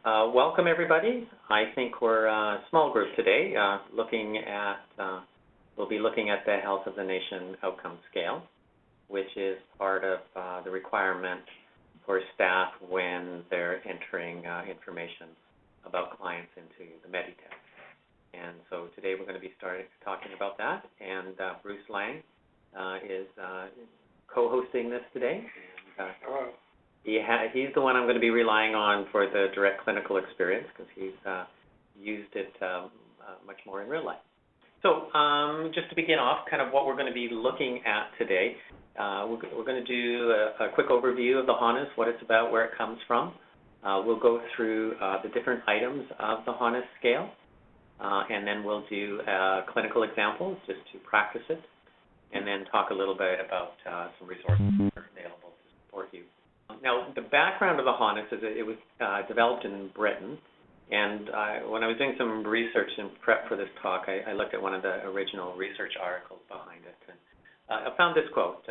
Welcome everybody. I think we're a small group today, we'll be looking at the Health of the Nation Outcome Scale, which is part of the requirement for staff when they're entering information about clients into the Meditech. And so today we're going to be talking about that, and Bruce Lange is co-hosting this today. And, he's the one I'm going to be relying on for the direct clinical experience because he's used it much more in real life. So just to begin off, kind of what we're going to be looking at today, we're going to do a quick overview of the HoNOS, what it's about, where it comes from. We'll go through the different items of the HoNOS scale, and then we'll do clinical examples just to practice it, and then talk a little bit about some resources that are available to support you. Now, the background of the HoNOS is that it was developed in Britain, and when I was doing some research and prep for this talk, I looked at one of the original research articles behind it, and I found this quote.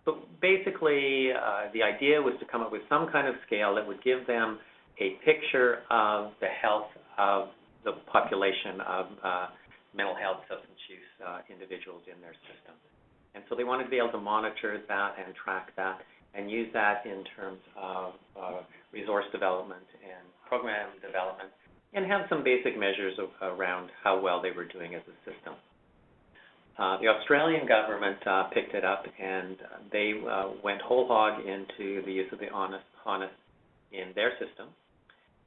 So basically, the idea was to come up with some kind of scale that would give them a picture of the health of the population of mental health substance use individuals in their system. And so they wanted to be able to monitor that and track that, and use that in terms of resource development and program development, and have some basic measures around how well they were doing as a system. The Australian government picked it up, and they went whole hog into the use of the HoNOS in their system.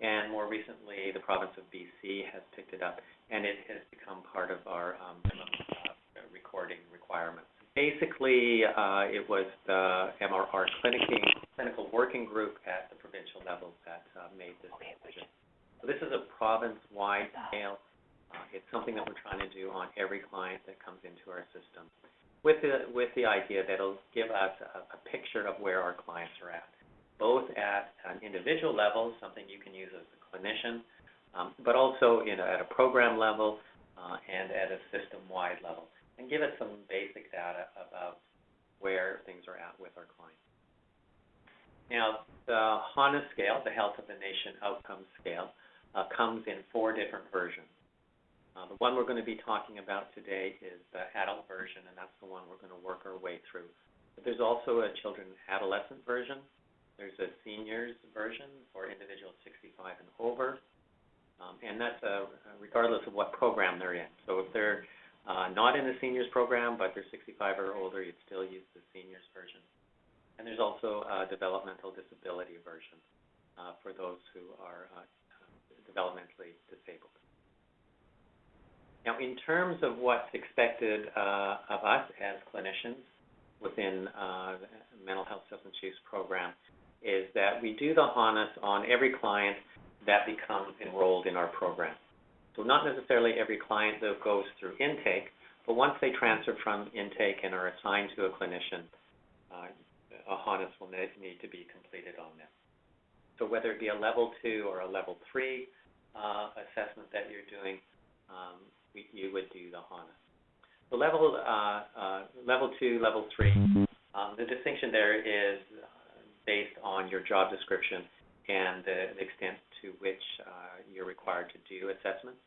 And more recently, the province of BC has picked it up, and it has become part of our recording requirements. Basically, it was the MRR clinical working group at the provincial level that made this decision. So this is a province-wide scale. It's something that we're trying to do on every client that comes into our system, with the idea that it'll give us a picture of where our clients are at, both at an individual level, something you can use as a clinician, but also at a program level and at a system-wide level, and give us some basic data about where things are at with our clients. Now, the HoNOS scale, the Health of the Nation Outcome Scale, comes in 4 different versions. The one we're going to be talking about today is the adult version, and that's the one we're going to work our way through. But there's also a children and adolescent version. There's a seniors version for individuals 65 and over, and that's regardless of what program they're in. So if they're not in the seniors program, but they're 65 or older, you'd still use the seniors version. And there's also a developmental disability version for those who are developmentally disabled. Now, in terms of what's expected of us as clinicians within the mental health substance use program is that we do the HoNOS on every client that becomes enrolled in our program. So not necessarily every client that goes through intake, but once they transfer from intake and are assigned to a clinician, a HoNOS will need to be completed on them. So whether it be a level 2 or a level 3 assessment that you're doing, you would do the HoNOS. So level 2, level 3, the distinction there is based on your job description and the extent to which you're required to do assessments.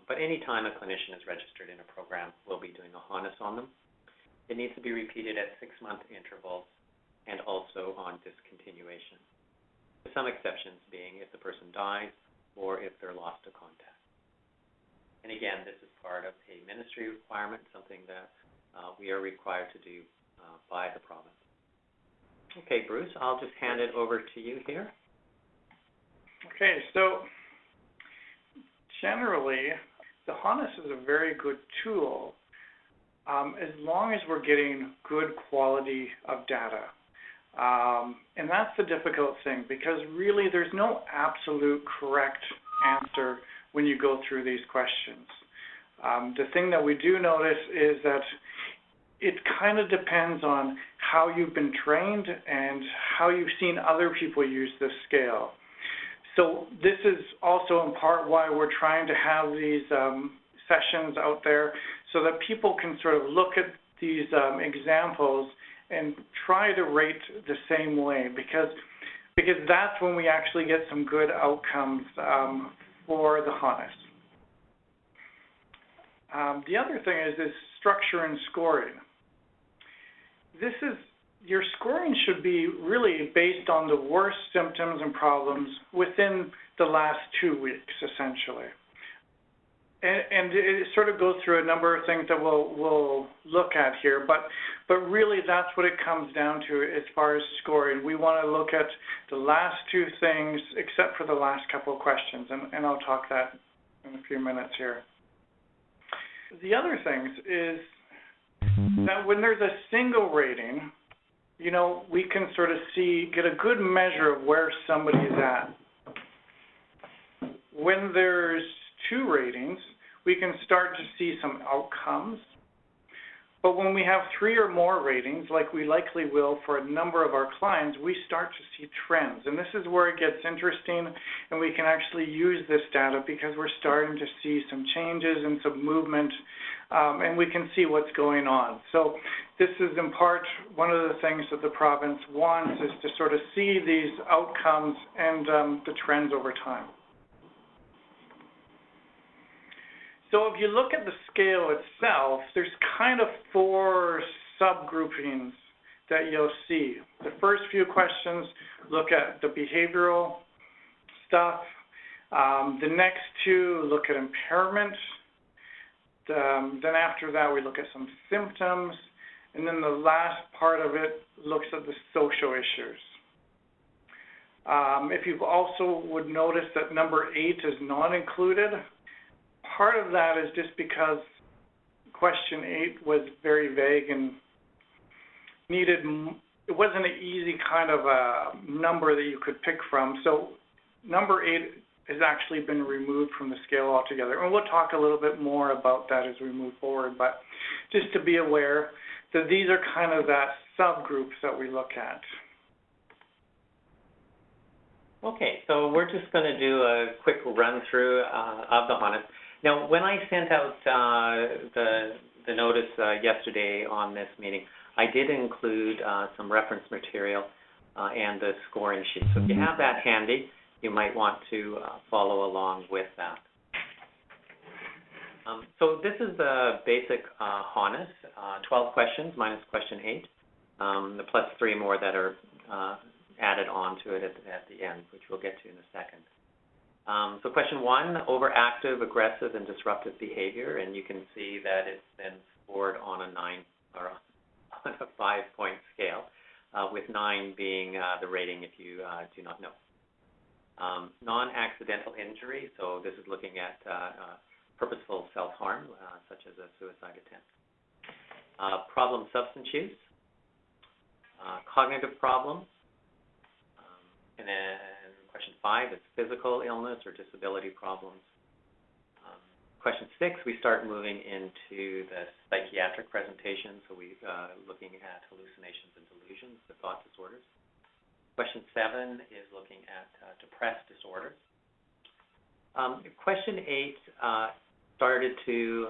But any time a clinician is registered in a program, we'll be doing a HoNOS on them. It needs to be repeated at 6-month intervals and also on discontinuation, with some exceptions being if the person dies or if they're lost to contact. And again, this is part of a ministry requirement, something that we are required to do by the province. Okay, Bruce, I'll just hand it over to you here. Okay, so generally, the HoNOS is a very good tool as long as we're getting good quality of data. And that's the difficult thing, because really there's no absolute correct answer when you go through these questions. The thing that we do notice is that it kind of depends on how you've been trained and how you've seen other people use this scale. So this is also in part why we're trying to have these sessions out there so that people can sort of look at these examples and try to rate the same way, because because that's when we actually get some good outcomes for the HoNOS. The other thing is structure and scoring. Your scoring should be really based on the worst symptoms and problems within the last 2 weeks, essentially. And it sort of goes through a number of things that we'll look at here, but really that's what it comes down to as far as scoring. We want to look at the last 2 things except for the last couple of questions, and I'll talk that in a few minutes here. The other things is that when there's a single rating, you know, we can sort of get a good measure of where somebody is at. When there's 2 ratings, we can start to see some outcomes. But when we have 3 or more ratings, like we likely will for a number of our clients, we start to see trends. And this is where it gets interesting, and we can actually use this data because we're starting to see some changes and some movement, and we can see what's going on. So this is in part one of the things that the province wants, is to sort of see these outcomes and the trends over time. So if you look at the scale itself, there's kind of 4 subgroupings that you'll see. The first few questions look at the behavioral stuff. The next 2 look at impairment. Then after that, we look at some symptoms. And then the last part of it looks at the social issues. If you also would notice that number 8 is not included, part of that is just because question 8 was very vague and it wasn't an easy kind of a number that you could pick from. So number 8 has actually been removed from the scale altogether. And we'll talk a little bit more about that as we move forward, but just to be aware that these are kind of that subgroups that we look at. Okay, so we're just going to do a quick run through of the HoNOS. Now, when I sent out the notice yesterday on this meeting, I did include some reference material and the scoring sheet. So if you have that handy, you might want to follow along with that. So this is the basic HoNOS, 12 questions minus question 8, plus 3 more that are added on to it at the end, which we'll get to in a second. So question 1, overactive, aggressive, and disruptive behavior, and you can see that it's been scored on a 9 or on a 5-point scale, with 9 being the rating if you do not know. Non-accidental injury, so this is looking at purposeful self-harm, such as a suicide attempt. Problem substance use, cognitive problems, and then question 5 is physical illness or disability problems. Question 6, we start moving into the psychiatric presentation, so we're looking at hallucinations and delusions, the thought disorders. Question 7 is looking at depressed disorders. Question 8 started to,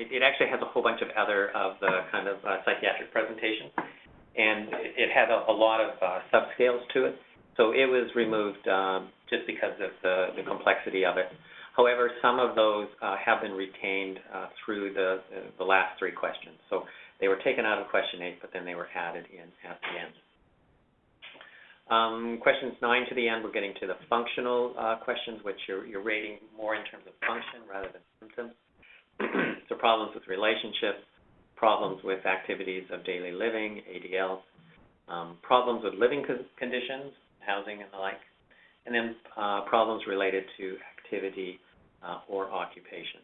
it actually has a whole bunch of other of the kind of psychiatric presentations, and it had a lot of subscales to it. So it was removed just because of the complexity of it. However, some of those have been retained through the last 3 questions. So they were taken out of question 8, but then they were added in at the end. Questions 9 to the end, we're getting to the functional questions, which you're rating more in terms of function rather than symptoms. So problems with relationships, problems with activities of daily living, ADLs, problems with living conditions, housing and the like, and then problems related to activity or occupation.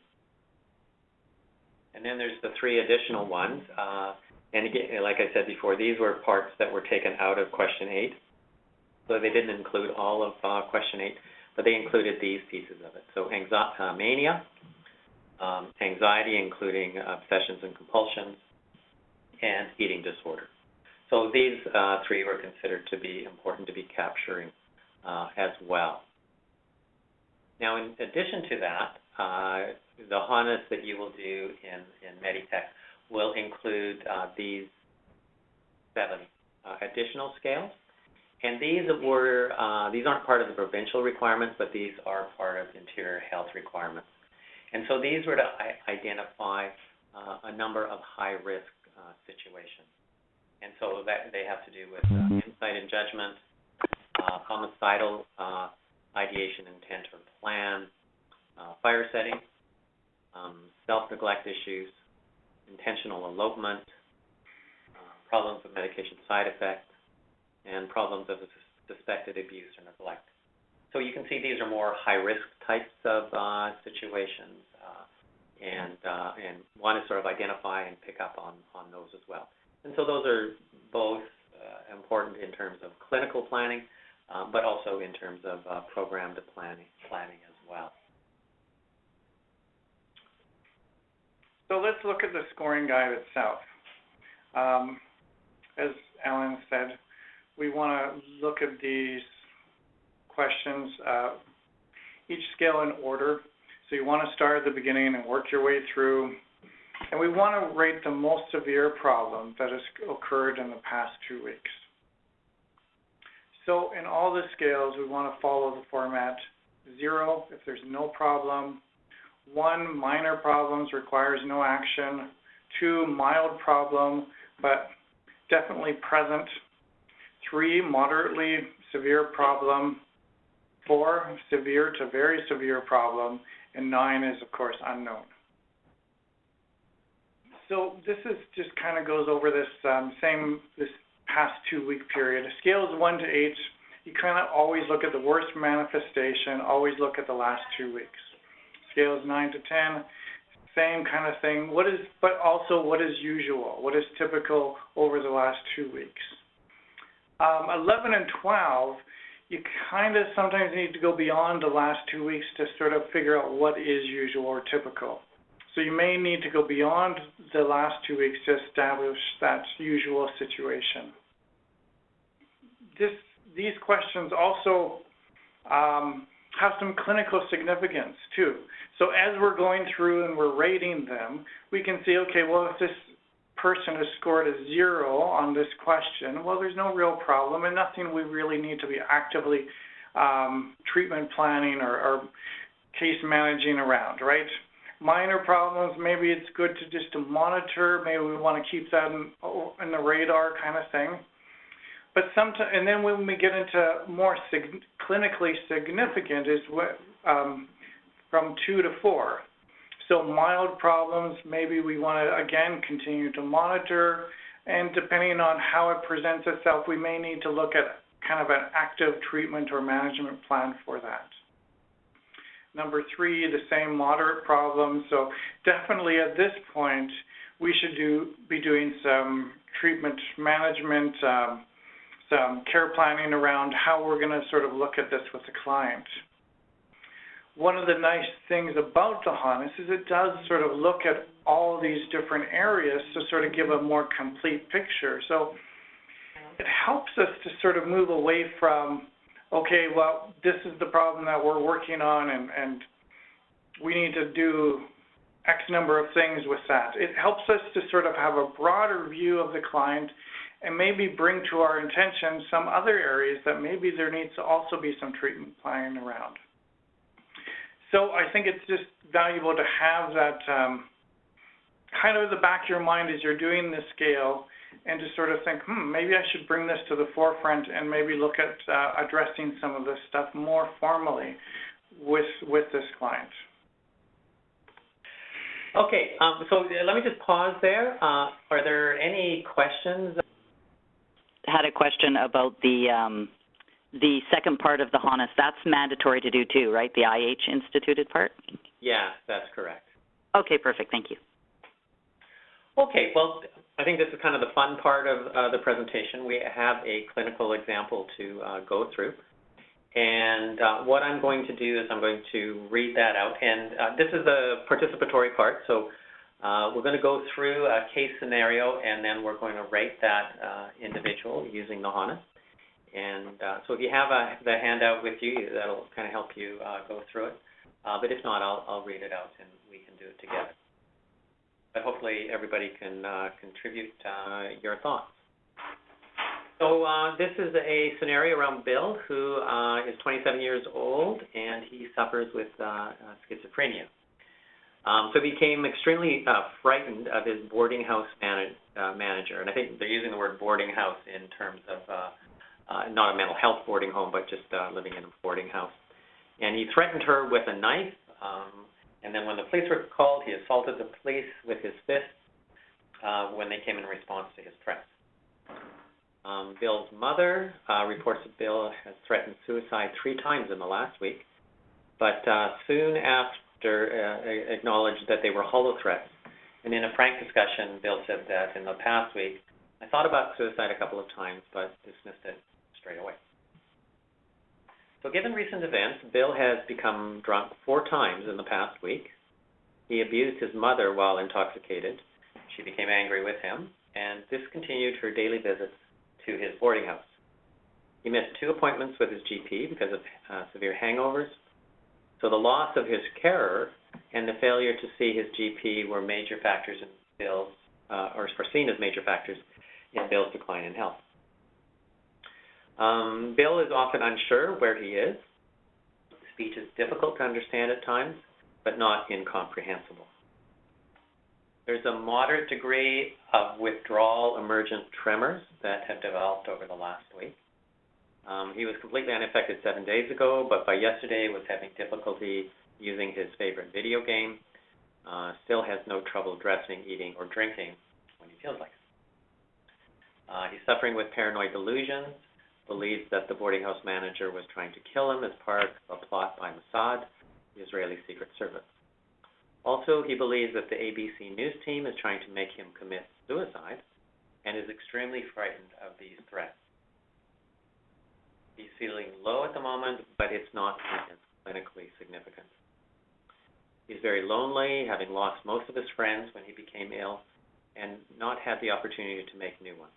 And then there's the 3 additional ones. And again, like I said before, these were parts that were taken out of question 8. So they didn't include all of question 8, but they included these pieces of it. So mania, anxiety, including obsessions and compulsions, and eating disorder. So these 3 were considered to be important to be capturing as well. Now, in addition to that, the HoNOS that you will do in Meditech will include these 7 additional scales, And these aren't part of the provincial requirements, but these are part of interior health requirements. And so these were to identify a number of high-risk situations. And so that they have to do with insight and judgment, homicidal ideation, intent, or plan, fire setting, self-neglect issues, intentional elopement, problems with medication side effects, and problems of suspected abuse or neglect. So you can see these are more high-risk types of situations, and want to sort of identify and pick up on those as well. And so those are both important in terms of clinical planning, but also in terms of program planning as well. So let's look at the scoring guide itself. As Alan said, we want to look at these questions, each scale in order. So you want to start at the beginning and work your way through. And we want to rate the most severe problem that has occurred in the past 2 weeks. So in all the scales, we want to follow the format: 0 if there's no problem, 1 minor problems, requires no action, 2 mild problem but definitely present, 3 moderately severe problem, 4 severe to very severe problem, and 9 is of course unknown. So this is just kind of goes over this this past 2 week period. Scales 1 to 8, you kind of always look at the worst manifestation, always look at the last 2 weeks. Scales 9 to 10, same kind of thing. But also what is usual? What is typical over the last 2 weeks? 11 and 12, you kind of sometimes need to go beyond the last 2 weeks to sort of figure out what is usual or typical. So you may need to go beyond the last 2 weeks to establish that usual situation. These questions also have some clinical significance too. So as we're going through and we're rating them, we can see, okay, well, if this person has scored a 0 on this question, well, there's no real problem and nothing we really need to be actively treatment planning or case managing around, right? Minor problems, maybe it's good to just to monitor, maybe we want to keep that in the radar kind of thing. But sometimes, and then when we get into more clinically significant is from 2 to 4. So mild problems, maybe we want to, again, continue to monitor, and depending on how it presents itself, we may need to look at kind of an active treatment or management plan for that. Number 3, the same moderate problems. So definitely at this point, we should be doing some treatment management, some care planning around how we're going to sort of look at this with the client. One of the nice things about the HoNOS is it does sort of look at all these different areas to sort of give a more complete picture. So it helps us to sort of move away from, okay, well, this is the problem that we're working on and we need to do X number of things with that. It helps us to sort of have a broader view of the client and maybe bring to our attention some other areas that maybe there needs to also be some treatment planning around. So I think it's just valuable to have that kind of in the back of your mind as you're doing this scale and to sort of think, maybe I should bring this to the forefront and maybe look at addressing some of this stuff more formally with this client. Okay, so let me just pause there. Are there any questions? I had a question about the second part of the HoNOS. That's mandatory to do too, right? The IH instituted part? Yeah, that's correct. Okay, perfect. Thank you. Okay, well, I think this is kind of the fun part of the presentation. We have a clinical example to go through. And what I'm going to do is I'm going to read that out. And this is the participatory part. So we're going to go through a case scenario, and then we're going to rate that individual using the HoNOS. And so if you have the handout with you, that'll kind of help you go through it. But if not, I'll read it out, and we can do it together. But hopefully everybody can contribute your thoughts. So this is a scenario around Bill, who is 27 years old, and he suffers with schizophrenia. So he became extremely frightened of his boarding house manager, and I think they're using the word boarding house in terms of not a mental health boarding home, but just living in a boarding house. And he threatened her with a knife, and then when the police were called, he assaulted the police with his fist when they came in response to his threats. Bill's mother reports that Bill has threatened suicide 3 times in the last week, but soon after acknowledged that they were hollow threats. And in a frank discussion, Bill said that in the past week, I thought about suicide a couple of times, but dismissed it straight away. So given recent events, Bill has become drunk 4 times in the past week. He abused his mother while intoxicated. She became angry with him and discontinued her daily visits to his boarding house. He missed 2 appointments with his GP because of severe hangovers. So the loss of his carer and the failure to see his GP were major factors in Bill's, or seen as major factors in Bill's decline in health. Bill is often unsure where he is. Speech is difficult to understand at times, but not incomprehensible. There's a moderate degree of withdrawal emergent tremors that have developed over the last week. He was completely unaffected 7 days ago, but by yesterday was having difficulty using his favorite video game. Still has no trouble dressing, eating, or drinking when he feels like it. He's suffering with paranoid delusions, believes that the boarding house manager was trying to kill him as part of a plot by Mossad, the Israeli Secret Service. Also, he believes that the ABC News team is trying to make him commit suicide and is extremely frightened of these threats. He's feeling low at the moment, but it's not clinically significant. He's very lonely, having lost most of his friends when he became ill and not had the opportunity to make new ones.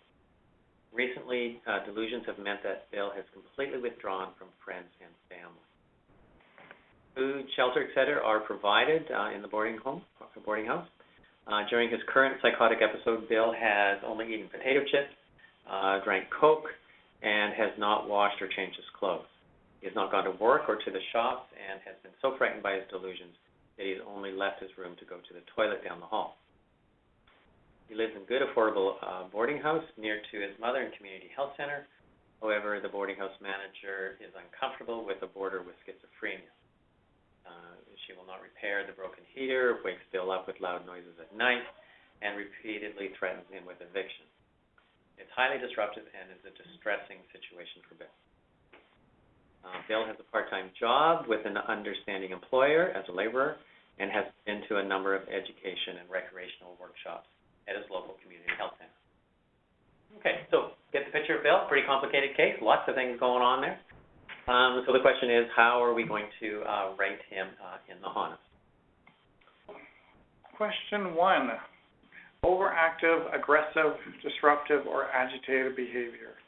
Recently, delusions have meant that Bill has completely withdrawn from friends and family. Food, shelter, etc. are provided in the boarding house. During his current psychotic episode, Bill has only eaten potato chips, drank Coke, and has not washed or changed his clothes. He has not gone to work or to the shops and has been so frightened by his delusions that he's only left his room to go to the toilet down the hall. He lives in good, affordable boarding house near to his mother and community health center. However, the boarding house manager is uncomfortable with a boarder with schizophrenia. She will not repair the broken heater, wakes Bill up with loud noises at night, and repeatedly threatens him with eviction. It's highly disruptive and is a distressing situation for Bill. Bill has a part-time job with an understanding employer as a laborer and has been to a number of education and recreational workshops at his local community health center. Okay, so get the picture of Bill. Pretty complicated case, lots of things going on there. So the question is, how are we going to rate him in the HoNOS? Question 1, overactive, aggressive, disruptive, or agitated behavior.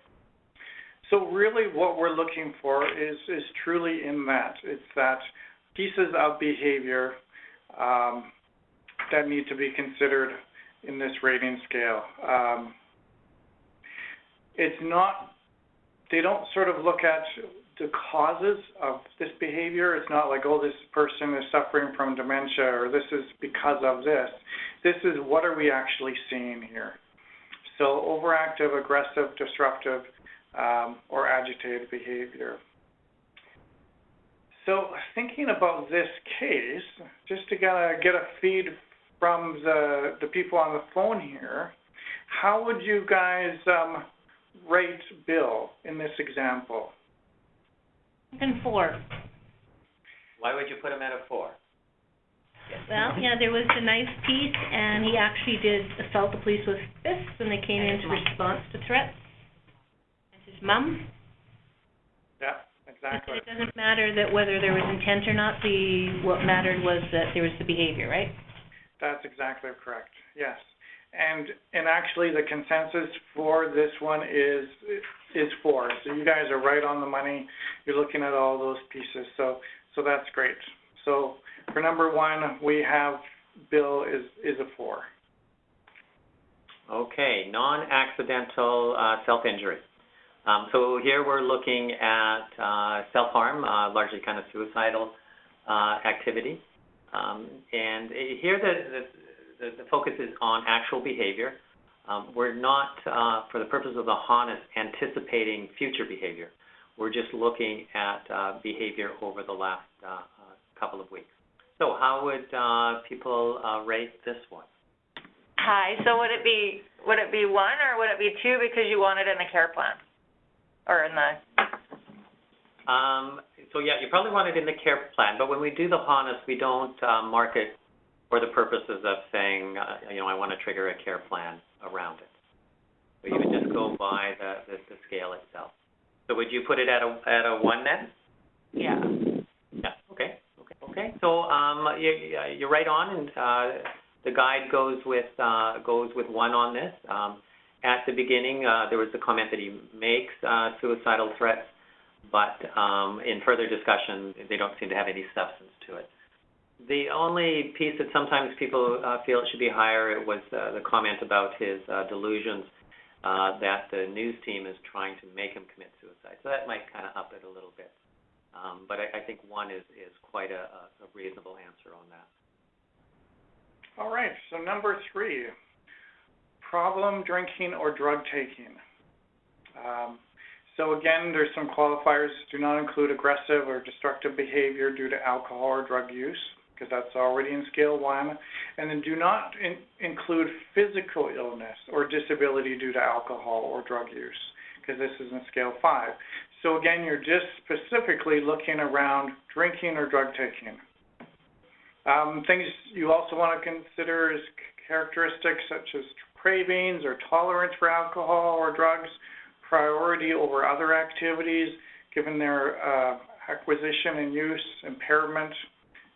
So really what we're looking for is truly in that. It's that pieces of behavior that need to be considered in this rating scale. It's not, they don't sort of look at the causes of this behavior. It's not like, oh, this person is suffering from dementia or this is because of this. This is what are we actually seeing here. So overactive, aggressive, disruptive, or agitated behavior. So thinking about this case, just to get a feed from the people on the phone here, how would you guys rate Bill in this example? And 4. Why would you put him at a 4? Well, yeah, there was a nice piece, and he actually did assault the police with fists when they came into response to threats. And his mom. Yeah, exactly. It doesn't matter that whether there was intent or not. What mattered was that there was the behavior, right? That's exactly correct. Yes. And actually the consensus for this one is 4. So you guys are right on the money. You're looking at all those pieces. So that's great. So for number 1, we have Bill is a 4. Okay, non-accidental self-injury. So here we're looking at self-harm, largely kind of suicidal activity. And here the focus is on actual behavior. We're not, for the purpose of the HoNOS, anticipating future behavior. We're just looking at behavior over the last couple of weeks. So how would people rate this one? Hi. So would it be 1 or would it be 2 because you want it in the care plan, or in the? So yeah, you probably want it in the care plan. But when we do the HoNOS, we don't mark it for the purposes of saying, I want to trigger a care plan around it. So you would just go by the scale itself. So would you put it at a 1 then? Yeah. Yeah. Okay. So you're right on, and the guide goes with 1 on this. At the beginning, there was the comment that he makes suicidal threats, but in further discussion, they don't seem to have any substance to it. The only piece that sometimes people feel it should be higher, it was the comment about his delusions, that the news team is trying to make him commit suicide. So that might kind of up it a little bit. But I think 1 is quite a reasonable answer on that. All right, so number 3, problem drinking or drug taking. So again, there's some qualifiers. Do not include aggressive or destructive behavior due to alcohol or drug use, because that's already in scale 1. And then do not include physical illness or disability due to alcohol or drug use, because this is in scale 5. So again, you're just specifically looking around drinking or drug taking. Things you also want to consider is characteristics such as cravings or tolerance for alcohol or drugs, priority over other activities, given their acquisition and use, impairment,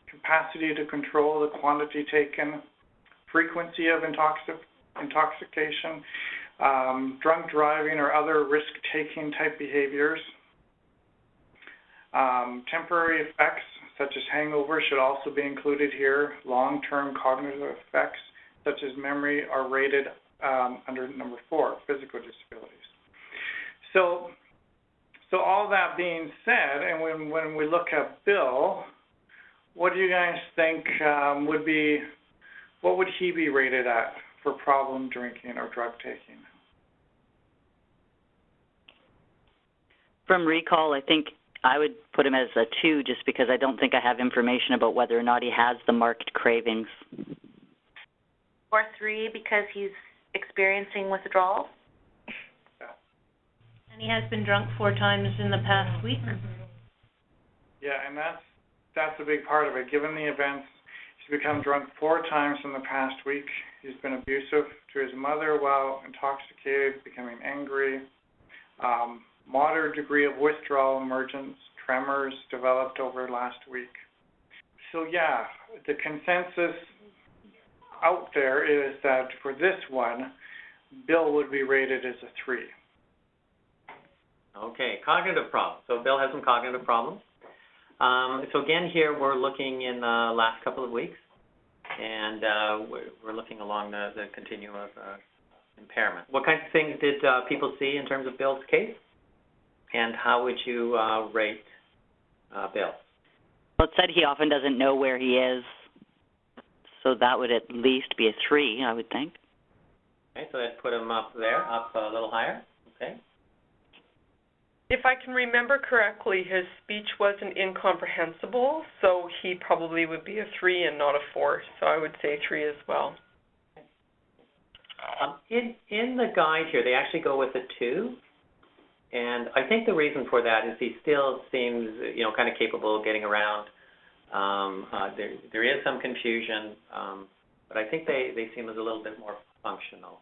capacity to control the quantity taken, frequency of intoxication, drunk driving or other risk-taking type behaviors. Temporary effects such as hangover should also be included here. Long-term cognitive effects such as memory are rated under number 4, physical disabilities. So all that being said, and when we look at Bill, what do you guys think what would he be rated at for problem drinking or drug taking? From recall, I think I would put him as a 2 just because I don't think I have information about whether or not he has the marked cravings. Or 3 because he's experiencing withdrawal. And he has been drunk 4 times in the past week. Yeah, and that's a big part of it. Given the events, he's become drunk 4 times in the past week. He's been abusive to his mother while intoxicated, becoming angry. Moderate degree of withdrawal emergence, tremors developed over last week. So yeah, the consensus out there is that for this one, Bill would be rated as a 3. Okay, cognitive problems. So Bill has some cognitive problems. So again, here we're looking in the last couple of weeks, and we're looking along the continuum of impairment. What kinds of things did people see in terms of Bill's case, and how would you rate Bill? Well, it said he often doesn't know where he is, so that would at least be a 3, I would think. Okay, so that'd put him up there, up a little higher. Okay. If I can remember correctly, his speech wasn't incomprehensible, so he probably would be a 3 and not a 4. So I would say 3 as well. In the guide here, they actually go with a 2, and I think the reason for that is he still seems, kind of capable of getting around. There is some confusion, but I think they seem as a little bit more functional.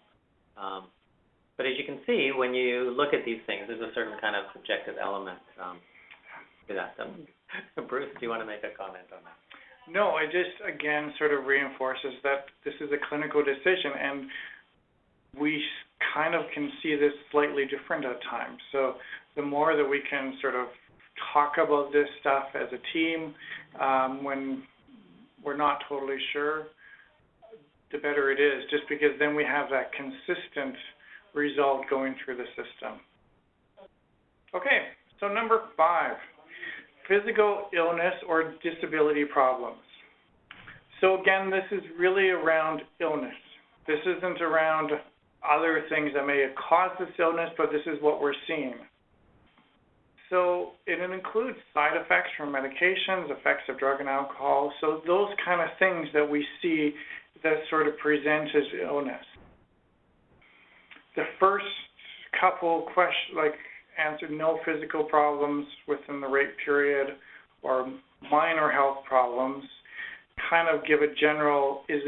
But as you can see, when you look at these things, there's a certain kind of subjective element to that. Bruce, do you want to make a comment on that? No, it just, again, sort of reinforces that this is a clinical decision, and we kind of can see this slightly different at times. So the more that we can sort of talk about this stuff as a team when we're not totally sure, the better it is, just because then we have that consistent result going through the system. Okay, so number 5, physical illness or disability problems. So again, this is really around illness. This isn't around other things that may have caused this illness, but this is what we're seeing. So it includes side effects from medications, effects of drug and alcohol, so those kind of things that we see that sort of present as illness. The first couple questions, like answered no physical problems within the rape period or minor health problems, kind of give a general, is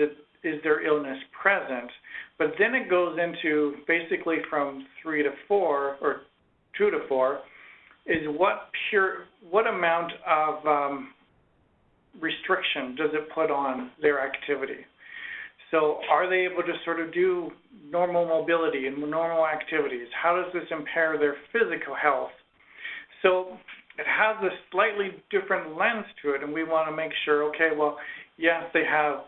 there illness present? But then it goes into basically from 3 to 4 or 2 to 4 is what amount of restriction does it put on their activity? So are they able to sort of do normal mobility and normal activities? How does this impair their physical health? So it has a slightly different lens to it, and we want to make sure, okay, well, yes, they have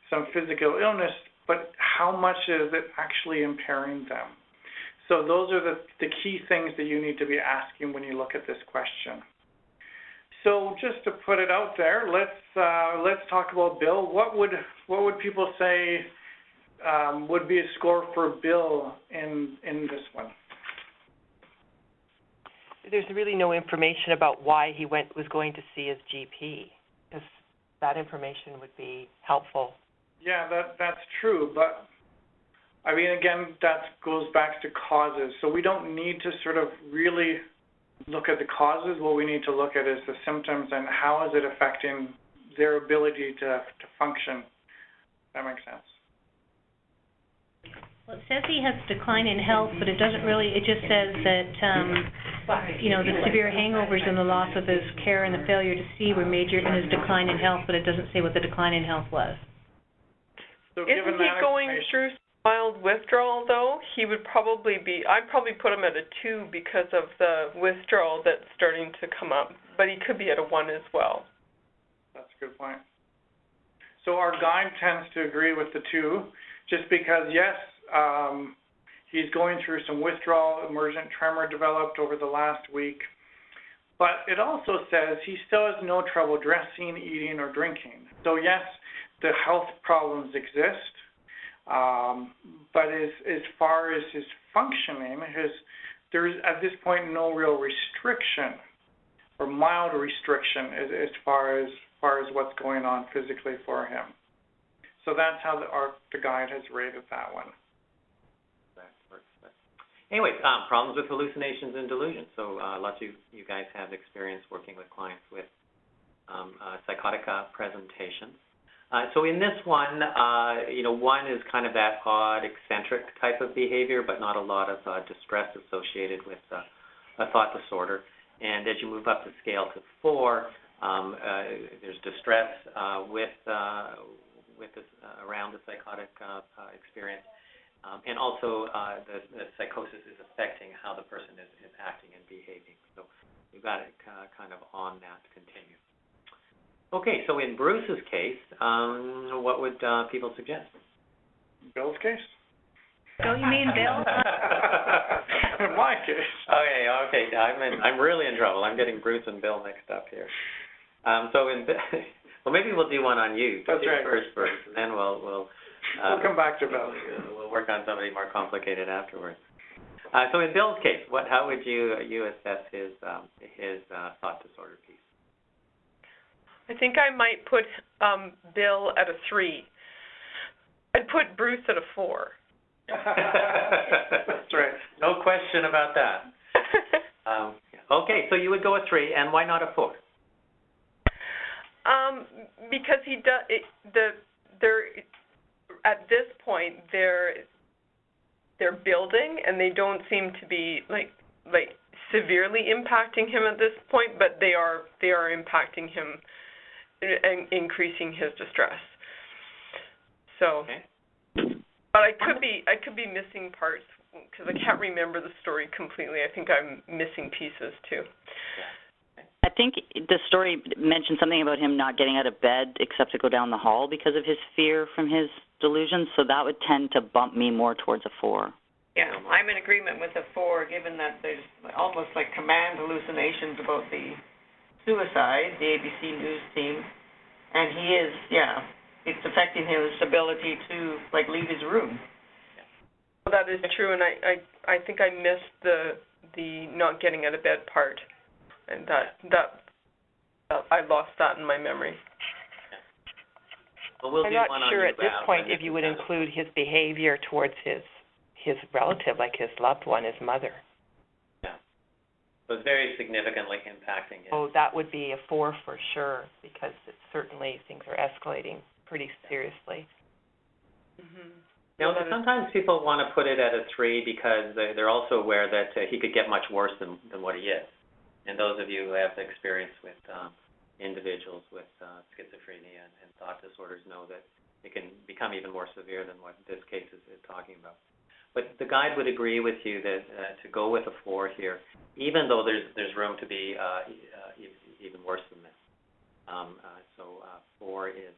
some physical illness, but how much is it actually impairing them? So those are the key things that you need to be asking when you look at this question. So just to put it out there, let's talk about Bill. What would people say would be a score for Bill in this one? There's really no information about why he was going to see his GP, because that information would be helpful. Yeah, that's true, but I mean, again, that goes back to causes. So we don't need to sort of really look at the causes. What we need to look at is the symptoms and how is it affecting their ability to function. That makes sense. Well, it says he has decline in health, but it doesn't really, it just says that, the severe hangovers and the loss of his care and the failure to see were major in his decline in health, but it doesn't say what the decline in health was. So isn't he going through mild withdrawal, though? He would probably be, I'd probably put him at a 2 because of the withdrawal that's starting to come up, but he could be at a 1 as well. That's a good point. So our guide tends to agree with the 2, just because, yes, he's going through some withdrawal, emergent tremor developed over the last week, but it also says he still has no trouble dressing, eating, or drinking. So yes, the health problems exist, but as far as his functioning, there's at this point no real restriction or mild restriction as far as what's going on physically for him. So that's how the guide has rated that one. Anyway, problems with hallucinations and delusions. So lots of you guys have experience working with clients with psychotic presentations. So in this one, one is kind of that odd, eccentric type of behavior, but not a lot of distress associated with a thought disorder. And as you move up the scale to 4, there's distress around the psychotic experience. And also the psychosis is affecting how the person is acting and behaving. So you've got it kind of on that continuum. Okay, so in Bruce's case, what would people suggest? Bill's case? Oh, you mean Bill? In my case. Okay. I'm really in trouble. I'm getting Bruce and Bill mixed up here. Well, maybe we'll do one on you. That's right. First, and then we'll come back to Bill. We'll work on somebody more complicated afterwards. So in Bill's case, how would you assess his thought disorder piece? I think I might put Bill at a 3. I'd put Bruce at a 4. That's right. No question about that. Okay, so you would go a 3, and why not a 4? Because he does. At this point, they're building, and they don't seem to be like severely impacting him at this point, but they are impacting him and increasing his distress. So, okay. But I could be missing parts because I can't remember the story completely. I think I'm missing pieces too. I think the story mentioned something about him not getting out of bed except to go down the hall because of his fear from his delusions, so that would tend to bump me more towards a 4. Yeah, I'm in agreement with the 4, given that there's almost like command hallucinations about the suicide, the ABC News team, and he is, it's affecting his ability to, like, leave his room. Well, that is true, and I think I missed the not getting out of bed part, and that I lost that in my memory. Well, we'll I'm do not one on sure you, at this Val, point and if you would include his behavior towards his relative, like his loved one, his mother. Yeah. So it's very significantly impacting him. Oh, that would be a 4 for sure, because certainly things are escalating pretty seriously. Mm-hmm. Now, sometimes people want to put it at a 3 because they're also aware that he could get much worse than what he is. And those of you who have experience with individuals with schizophrenia and thought disorders know that it can become even more severe than what this case is talking about. But the guide would agree with you that to go with a 4 here, even though there's room to be even worse than this. So 4 is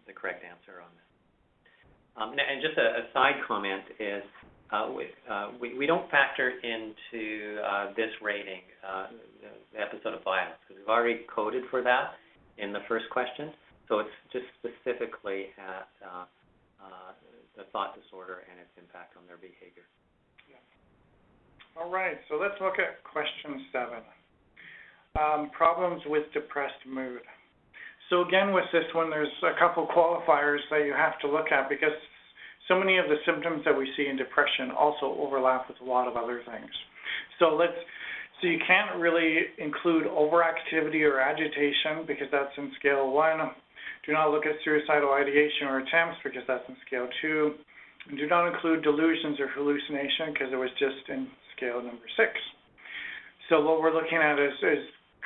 the correct answer on this. And just a side comment is we don't factor into this rating the episode of violence, because we've already coded for that in the first question. So it's just specifically at the thought disorder and its impact on their behavior. Yeah. All right, so let's look at question 7. Problems with depressed mood. So again, with this one, there's a couple qualifiers that you have to look at, because so many of the symptoms that we see in depression also overlap with a lot of other things. So you can't really include overactivity or agitation, because that's in scale 1. Do not look at suicidal ideation or attempts, because that's in scale 2. And do not include delusions or hallucination, because it was just in scale number 6. So what we're looking at is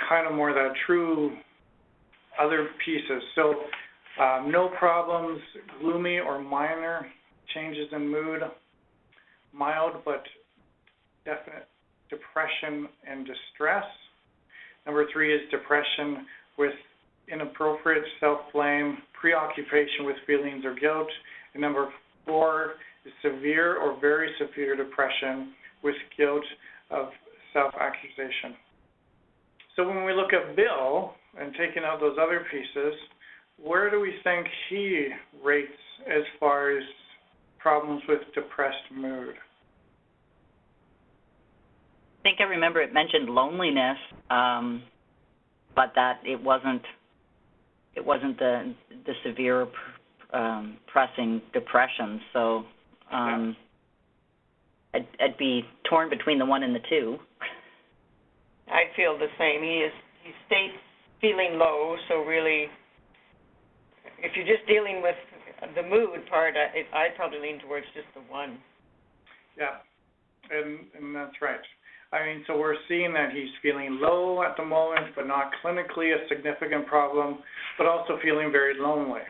kind of more that true other pieces. So no problems, gloomy or minor changes in mood, mild but definite depression and distress. Number 3 is depression with inappropriate self-blame, preoccupation with feelings or guilt. And number 4 is severe or very severe depression with guilt of self-accusation. So when we look at Bill and taking out those other pieces, where do we think he rates as far as problems with depressed mood? I think I remember it mentioned loneliness, but that it wasn't the severe pressing depression. So I'd be torn between the 1 and the 2. I feel the same. He states feeling low, so really, if you're just dealing with the mood part, I'd probably lean towards just the 1. Yeah, and that's right. I mean, so we're seeing that he's feeling low at the moment, but not clinically a significant problem, but also feeling very lonely.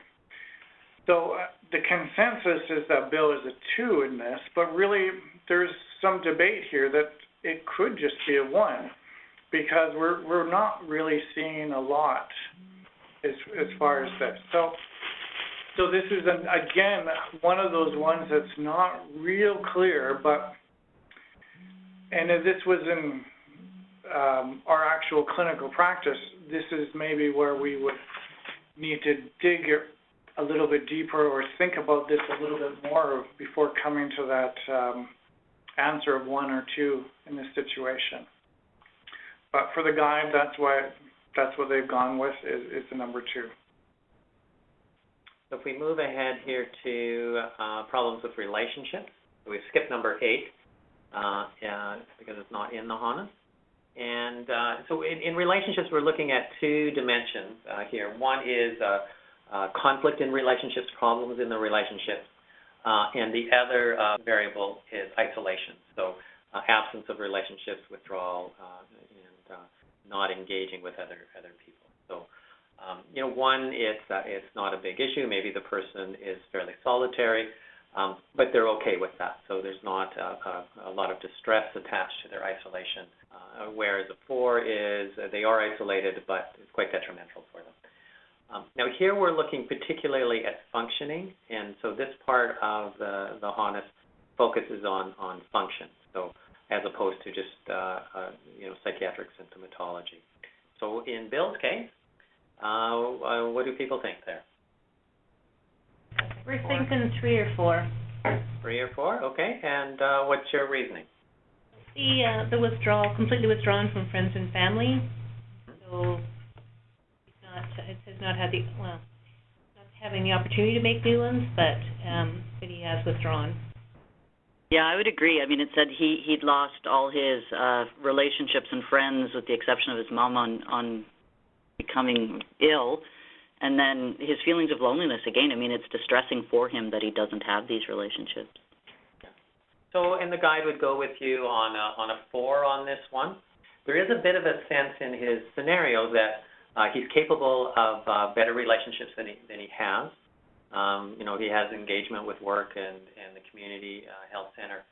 So the consensus is that Bill is a 2 in this, but really there's some debate here that it could just be a 1, because we're not really seeing a lot as far as this. So this is, again, one of those ones that's not real clear, and if this was in our actual clinical practice, this is maybe where we would need to dig a little bit deeper or think about this a little bit more before coming to that answer of 1 or 2 in this situation. But for the guide, that's what they've gone with is the number 2. So if we move ahead here to problems with relationships, we've skipped number 8 because it's not in the HoNOS. And so in relationships, we're looking at 2 dimensions here. One is conflict in relationships, problems in the relationships, and the other variable is isolation. So absence of relationships, withdrawal, and not engaging with other people. So one, it's not a big issue. Maybe the person is fairly solitary, but they're okay with that. So there's not a lot of distress attached to their isolation. Whereas a 4 is they are isolated, but it's quite detrimental for them. Now here we're looking particularly at functioning, and so this part of the HoNOS focuses on function, so as opposed to just psychiatric symptomatology. So in Bill's case, what do people think there? We're thinking 3 or 4. 3 or 4, okay. And what's your reasoning? The withdrawal, completely withdrawn from friends and family. So he's not had not having the opportunity to make new ones, but he has withdrawn. Yeah, I would agree. I mean, it said he'd lost all his relationships and friends, with the exception of his mom, on becoming ill. And then his feelings of loneliness, again, I mean, it's distressing for him that he doesn't have these relationships. So, and the guide would go with you on a 4 on this one. There is a bit of a sense in his scenario that he's capable of better relationships than he has. He has engagement with work and the community health center.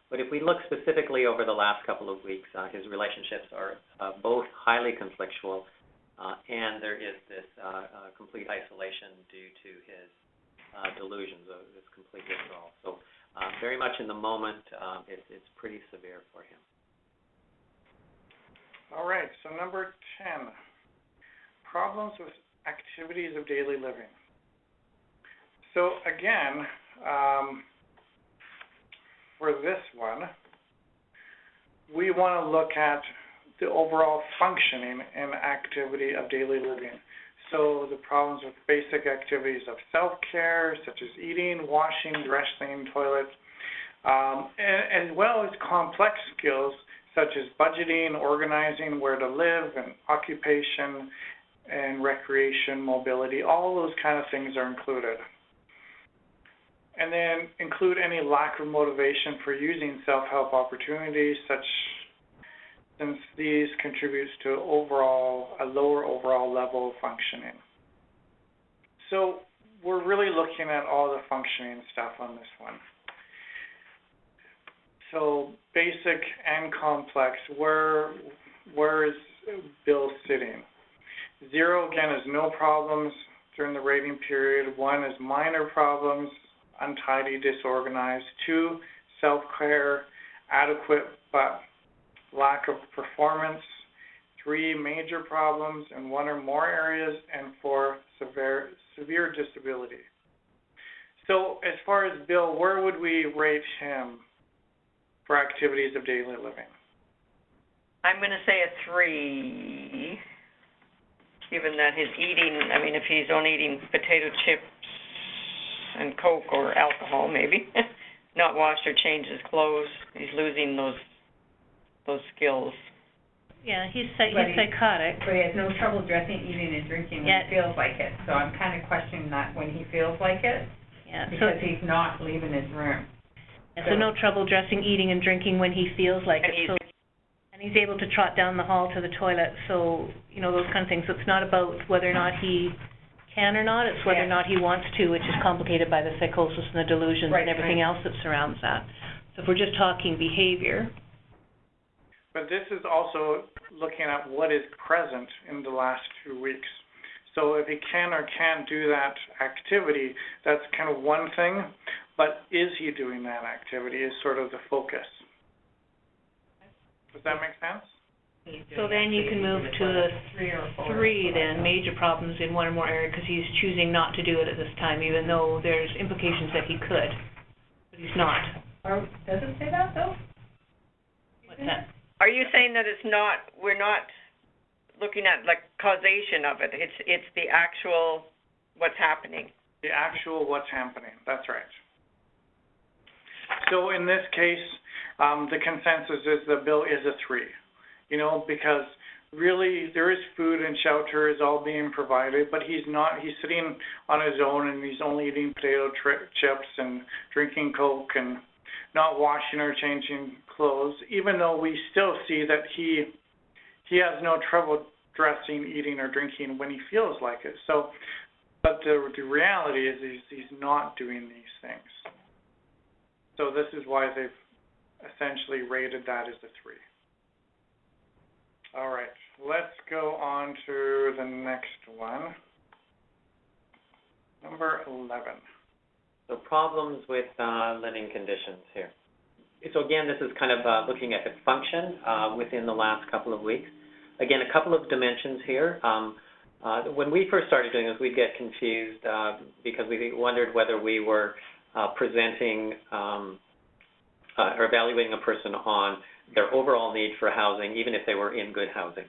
But if we look specifically over the last couple of weeks, his relationships are both highly conflictual, and there is this complete isolation due to his delusions, this complete withdrawal. So very much in the moment, it's pretty severe for him. All right, so number 10, problems with activities of daily living. So again, for this one, we want to look at the overall functioning and activity of daily living. So the problems with basic activities of self-care, such as eating, washing, dressing, toilet, as well as complex skills such as budgeting, organizing, where to live, and occupation, and recreation, mobility. All those kind of things are included. And then include any lack of motivation for using self-help opportunities, since these contributes to a lower overall level of functioning. So we're really looking at all the functioning stuff on this one. So basic and complex, where is Bill sitting? 0, again, is no problems during the rating period. 1 is minor problems, untidy, disorganized. 2, self-care, adequate but lack of performance. 3, major problems in 1 or more areas. And 4, severe disability. So as far as Bill, where would we rate him for activities of daily living? I'm going to say a 3, given that his eating, I mean, if he's only eating potato chips and Coke or alcohol, maybe, not washed or changed his clothes, he's losing those skills. Yeah, he's psychotic. But he has no trouble dressing, eating, and drinking when he feels like it. So I'm kind of questioning that when he feels like it, because he's not leaving his room. So no trouble dressing, eating, and drinking when he feels like it. And he's able to trot down the hall to the toilet. So, those kind of things. So it's not about whether or not he can or not. It's whether or not he wants to, which is complicated by the psychosis and the delusions and everything else that surrounds that. So if we're just talking behavior. But this is also looking at what is present in the last 2 weeks. So if he can or can't do that activity, that's kind of one thing. But is he doing that activity is sort of the focus. Does that make sense? So then you can move to the 3 then, major problems in 1 or more areas, because he's choosing not to do it at this time, even though there's implications that he could. But he's not. Or does it say that, though? What's that? Are you saying that we're not looking at like causation of it? It's the actual what's happening. The actual what's happening. That's right. So in this case, the consensus is that Bill is a 3. Because really there is food and shelter is all being provided, but he's sitting on his own and he's only eating potato chips and drinking Coke and not washing or changing clothes, even though we still see that he has no trouble dressing, eating, or drinking when he feels like it. So, but the reality is he's not doing these things. So this is why they've essentially rated that as a 3. All right, let's go on to the next one. Number 11. So problems with living conditions here. So again, this is kind of looking at the function within the last couple of weeks. Again, a couple of dimensions here. When we first started doing this, we'd get confused because we wondered whether we were presenting or evaluating a person on their overall need for housing, even if they were in good housing.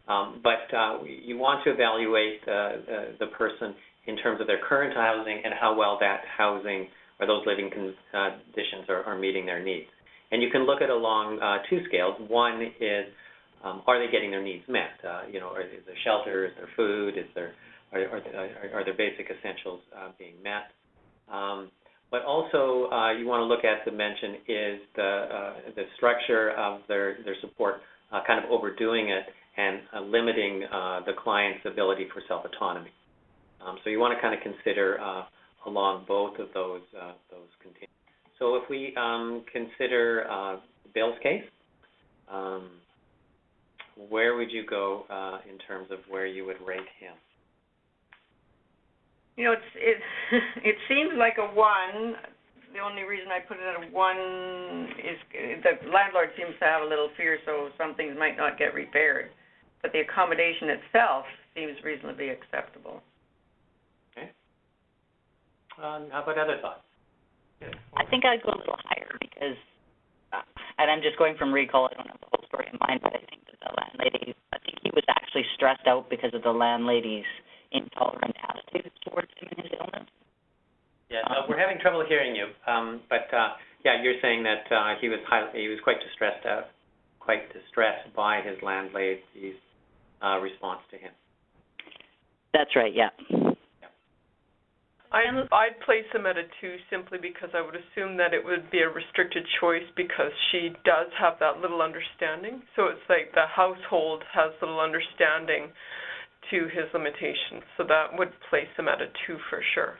But you want to evaluate the person in terms of their current housing and how well that housing or those living conditions are meeting their needs. And you can look at along two scales. One is, are they getting their needs met? You know, is there shelter? Is there food? Are their basic essentials being met? But also, you want to look at dimension is the structure of their support kind of overdoing it and limiting the client's ability for self-autonomy. So you want to kind of consider along both of those continuums. So if we consider Bill's case, where would you go in terms of where you would rate him? You know, it seems like a 1. The only reason I put it at a 1 is the landlord seems to have a little fear, so some things might not get repaired. But the accommodation itself seems reasonably acceptable. Okay. How about other thoughts? I think I'd go a little higher because, and I'm just going from recall, I don't have the whole story in mind, but I think that the landlady, I think he was actually stressed out because of the landlady's intolerant attitude towards him and his illness. Yeah, we're having trouble hearing you, but yeah, you're saying that he was quite distressed by his landlady's response to him. That's right. Yeah. I'd place him at a 2 simply because I would assume that it would be a restricted choice because she does have that little understanding. So it's like the household has little understanding to his limitations. So that would place him at a 2 for sure.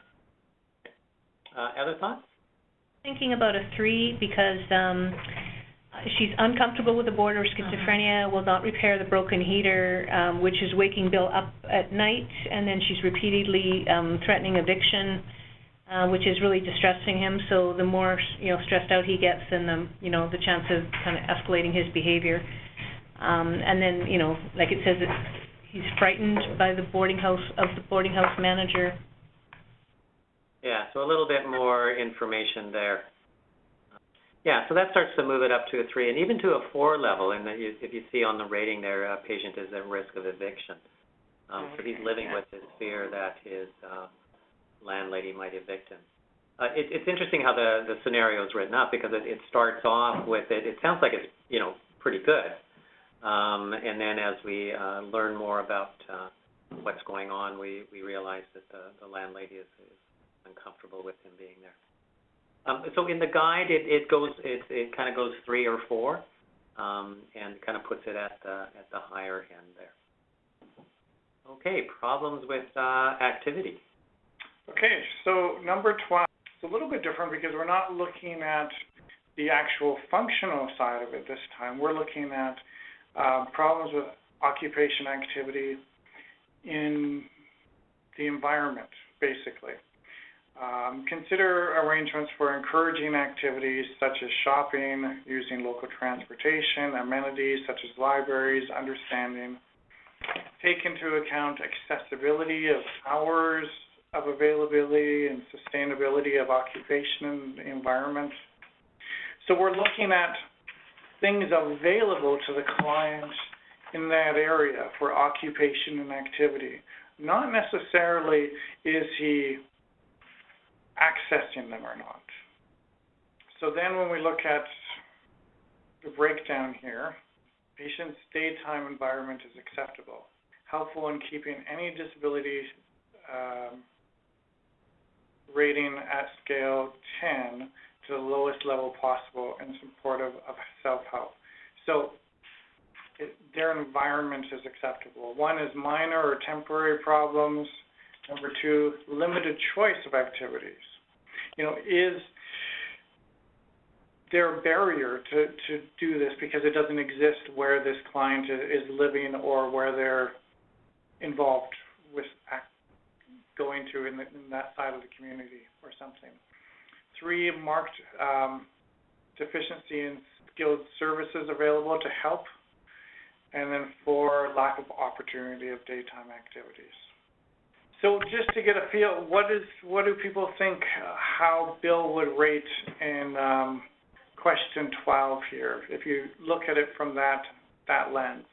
Other thoughts? Thinking about a 3 because she's uncomfortable with the border of schizophrenia, will not repair the broken heater, which is waking Bill up at night, and then she's repeatedly threatening eviction, which is really distressing him. So the more stressed out he gets, then the chance of kind of escalating his behavior. And then like it says, he's frightened by the boarding house manager. Yeah, so a little bit more information there. Yeah, so that starts to move it up to a 3 and even to a 4 level. And if you see on the rating there, a patient is at risk of eviction. So he's living with this fear that his landlady might evict him. It's interesting how the scenario is written up because it starts off with it sounds like it's pretty good, and then as we learn more about what's going on, we realize that the landlady is uncomfortable with him being there. So in the guide, it kind of goes 3 or 4, and kind of puts it at the higher end there. Okay, problems with activity. Okay, so number 12, it's a little bit different because we're not looking at the actual functional side of it this time. We're looking at problems with occupation activity in the environment, basically. Consider arrangements for encouraging activities such as shopping, using local transportation, amenities such as libraries, understanding. Take into account accessibility of hours of availability and sustainability of occupation and environment. So we're looking at things available to the client in that area for occupation and activity. Not necessarily is he accessing them or not. So then when we look at the breakdown here, patient's daytime environment is acceptable, helpful in keeping any disability rating at scale 10 to the lowest level possible and supportive of self-help. So their environment is acceptable. 1 is minor or temporary problems. Number 2, limited choice of activities. Is there a barrier to do this because it doesn't exist where this client is living or where they're involved with going going to in that side of the community or something. 3, marked deficiency in skilled services available to help. And then 4, lack of opportunity of daytime activities. So just to get a feel, what do people think how Bill would rate in question 12 here, if you look at it from that lens?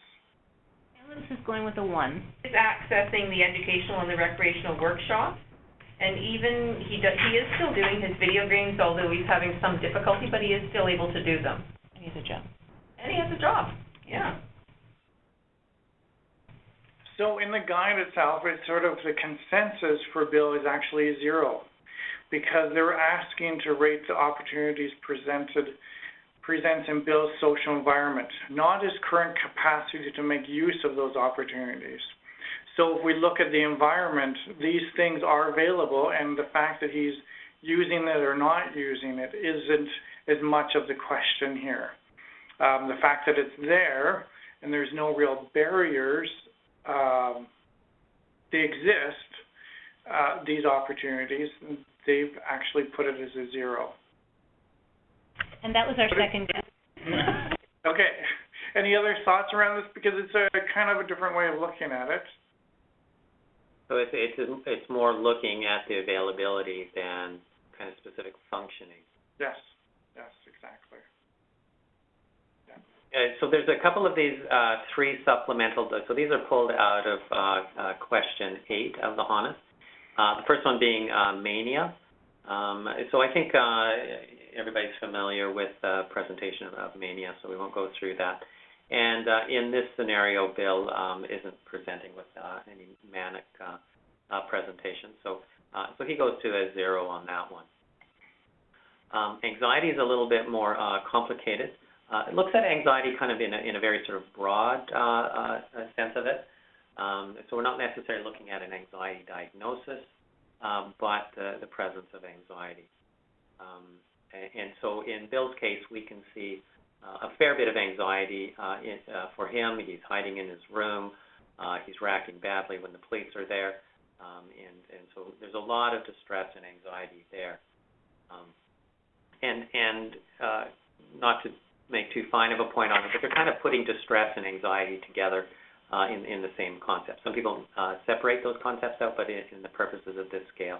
Alice is going with a 1. He's accessing the educational and the recreational workshops, and even he is still doing his video games, although he's having some difficulty, but he is still able to do them. And he has a job. And he has a job, yeah. So in the guide itself, it's sort of the consensus for Bill is actually a 0, because they're asking to rate the opportunities presents in Bill's social environment, not his current capacity to make use of those opportunities. So if we look at the environment, these things are available, and the fact that he's using it or not using it isn't as much of the question here. The fact that it's there and there's no real barriers, they exist, these opportunities, they've actually put it as a 0. And that was our second guess. Okay. Any other thoughts around this? Because it's a kind of a different way of looking at it. So it's more looking at the availability than kind of specific functioning. Yes, exactly. So there's a couple of these 3 supplemental, so these are pulled out of question 8 of the HoNOS. The first one being mania. So I think everybody's familiar with the presentation of mania, so we won't go through that. And in this scenario, Bill isn't presenting with any manic presentation, so he goes to a 0 on that one. Anxiety is a little bit more complicated. It looks at anxiety kind of in a very sort of broad sense of it. So we're not necessarily looking at an anxiety diagnosis, but the presence of anxiety. And so in Bill's case, we can see a fair bit of anxiety for him. He's hiding in his room. He's reacting badly when the police are there. And so there's a lot of distress and anxiety there. And not to make too fine of a point on it, but they're kind of putting distress and anxiety together in the same concept. Some people separate those concepts out, but in the purposes of this scale,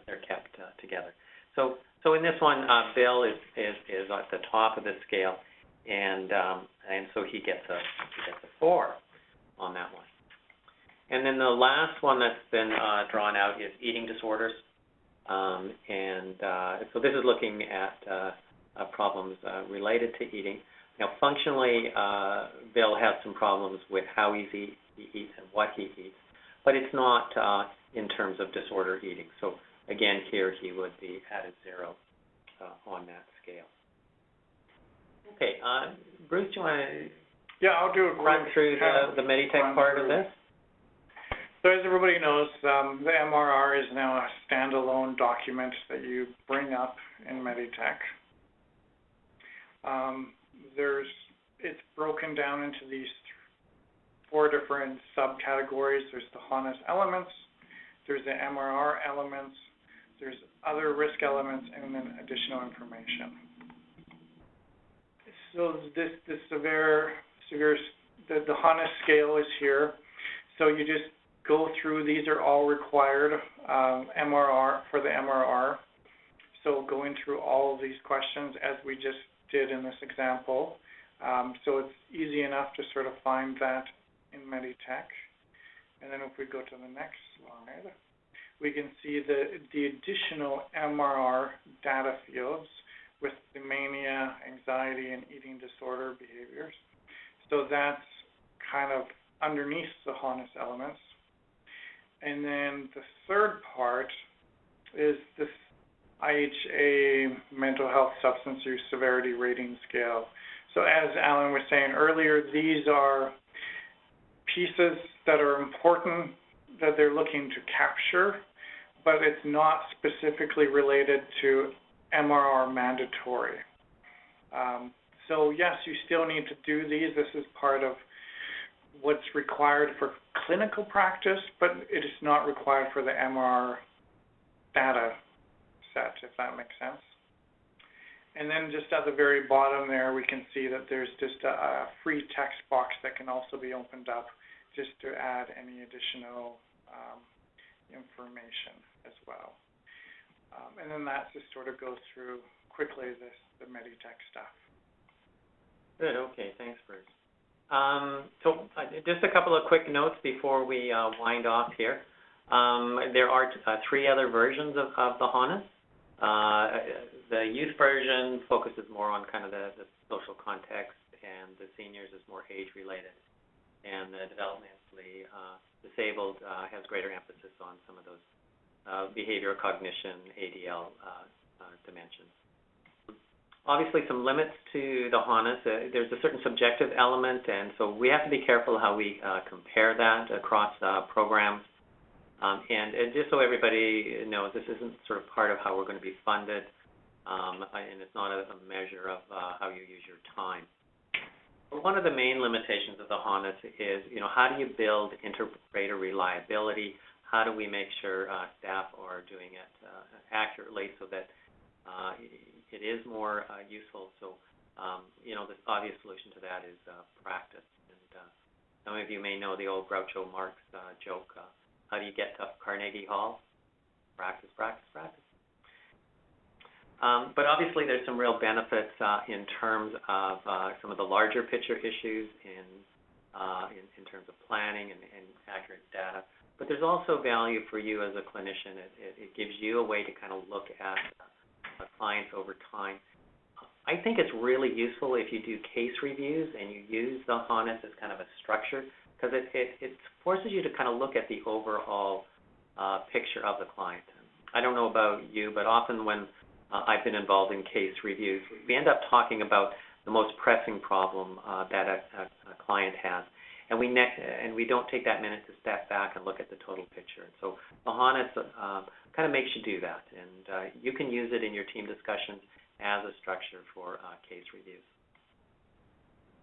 they're kept together. So in this one, Bill is at the top of the scale, and so he gets a 4 on that one. And then the last one that's been drawn out is eating disorders, and so this is looking at problems related to eating. Now, functionally, Bill has some problems with how he eats and what he eats, but it's not in terms of disorder eating. So again, here he would be at a 0 on that scale. Okay, Bruce, do you want to I'll do a run through the Meditech part of this? So as everybody knows, the MRR is now a standalone document that you bring up in Meditech. It's broken down into these 4 different subcategories. There's the HoNOS elements, there's the MRR elements, there's other risk elements, and then additional information. So the HoNOS scale is here. So you just go through, these are all required MRR for the MRR. So going through all of these questions as we just did in this example. So it's easy enough to sort of find that in Meditech. And then if we go to the next slide, we can see the additional MRR data fields with the mania, anxiety, and eating disorder behaviors. So that's kind of underneath the HoNOS elements. And then the third part is this IHA mental health substance use severity rating scale. So as Alan was saying earlier, these are pieces that are important that they're looking to capture, but it's not specifically related to MRR mandatory. So yes, you still need to do these. This is part of what's required for clinical practice, but it is not required for the MR data set, if that makes sense. And then just at the very bottom there, we can see that there's just a free text box that can also be opened up just to add any additional information as well. And then that just sort of goes through quickly the Meditech stuff. Good, okay, thanks, Bruce. So just a couple of quick notes before we wind off here. There are 3 other versions of the HoNOS. The youth version focuses more on kind of the social context, and the seniors is more age-related. And the developmentally disabled has greater emphasis on some of those behavioral cognition, ADL dimensions. Obviously, some limits to the HoNOS. There's a certain subjective element, and so we have to be careful how we compare that across programs. And just so everybody knows, this isn't sort of part of how we're going to be funded, and it's not a measure of how you use your time. But one of the main limitations of the HoNOS is, how do you build interpreter reliability? How do we make sure staff are doing it accurately so that it is more useful? So, the obvious solution to that is practice. And some of you may know the old Groucho Marx joke, how do you get to Carnegie Hall? Practice, practice, practice. But obviously there's some real benefits in terms of some of the larger picture issues in terms of planning and accurate data. But there's also value for you as a clinician. It gives you a way to kind of look at clients over time. I think it's really useful if you do case reviews and you use the HoNOS as kind of a structure, because it forces you to kind of look at the overall picture of the client. I don't know about you, but often when I've been involved in case reviews, we end up talking about the most pressing problem that a client has. And we don't take that minute to step back and look at the total picture. So the HoNOS kind of makes you do that, and you can use it in your team discussions as a structure for case reviews.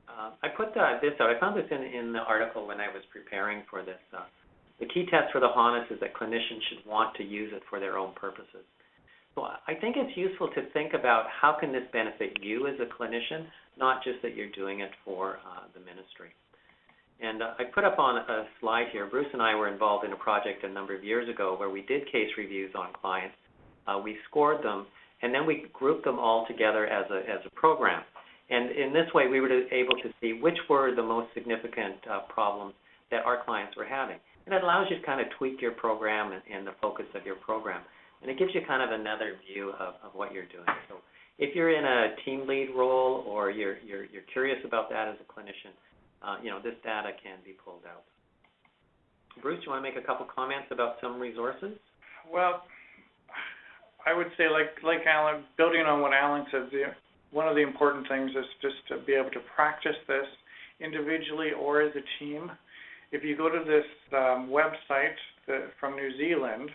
I put this out. I found this in the article when I was preparing for this. The key test for the HoNOS is that clinicians should want to use it for their own purposes. So I think it's useful to think about how can this benefit you as a clinician, not just that you're doing it for the ministry. And I put up on a slide here, Bruce and I were involved in a project a number of years ago where we did case reviews on clients. We scored them, and then we grouped them all together as a program. And in this way, we were able to see which were the most significant problems that our clients were having. And it allows you to kind of tweak your program and the focus of your program. And it gives you kind of another view of what you're doing. So if you're in a team lead role or you're curious about that as a clinician, this data can be pulled out. Bruce, do you want to make a couple comments about some resources? Well, I would say, like Alan, building on what Alan said, one of the important things is just to be able to practice this individually or as a team. If you go to this website from New Zealand,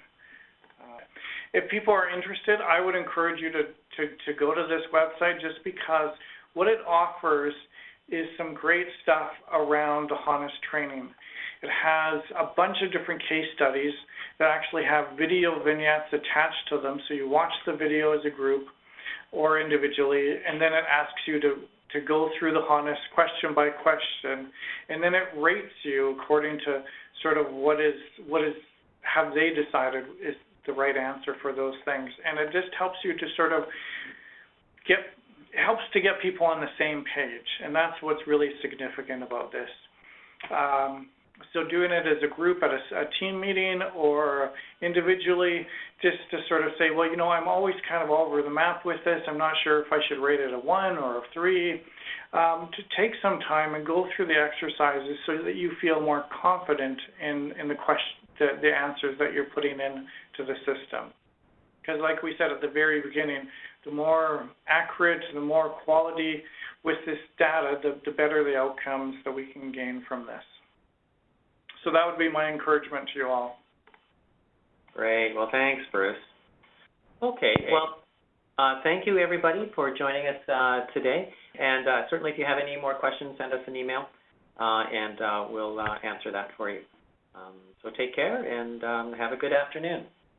if people are interested, I would encourage you to go to this website, just because what it offers is some great stuff around the HoNOS training. It has a bunch of different case studies that actually have video vignettes attached to them, so you watch the video as a group or individually, and then it asks you to go through the HoNOS question by question, and then it rates you according to sort of what have they decided is the right answer for those things. And it just helps you to sort of helps to get people on the same page, and that's what's really significant about this. So doing it as a group at a team meeting or individually, just to sort of say, well, I'm always kind of all over the map with this. I'm not sure if I should rate it a 1 or a 3. To take some time and go through the exercises so that you feel more confident in the answers that you're putting into the system. Because like we said at the very beginning, the more accurate, the more quality with this data, the better the outcomes that we can gain from this. So that would be my encouragement to you all. Great. Well, thanks, Bruce. Okay. Well, thank you, everybody, for joining us today. And certainly if you have any more questions, send us an email. and we'll answer that for you. So take care and have a good afternoon.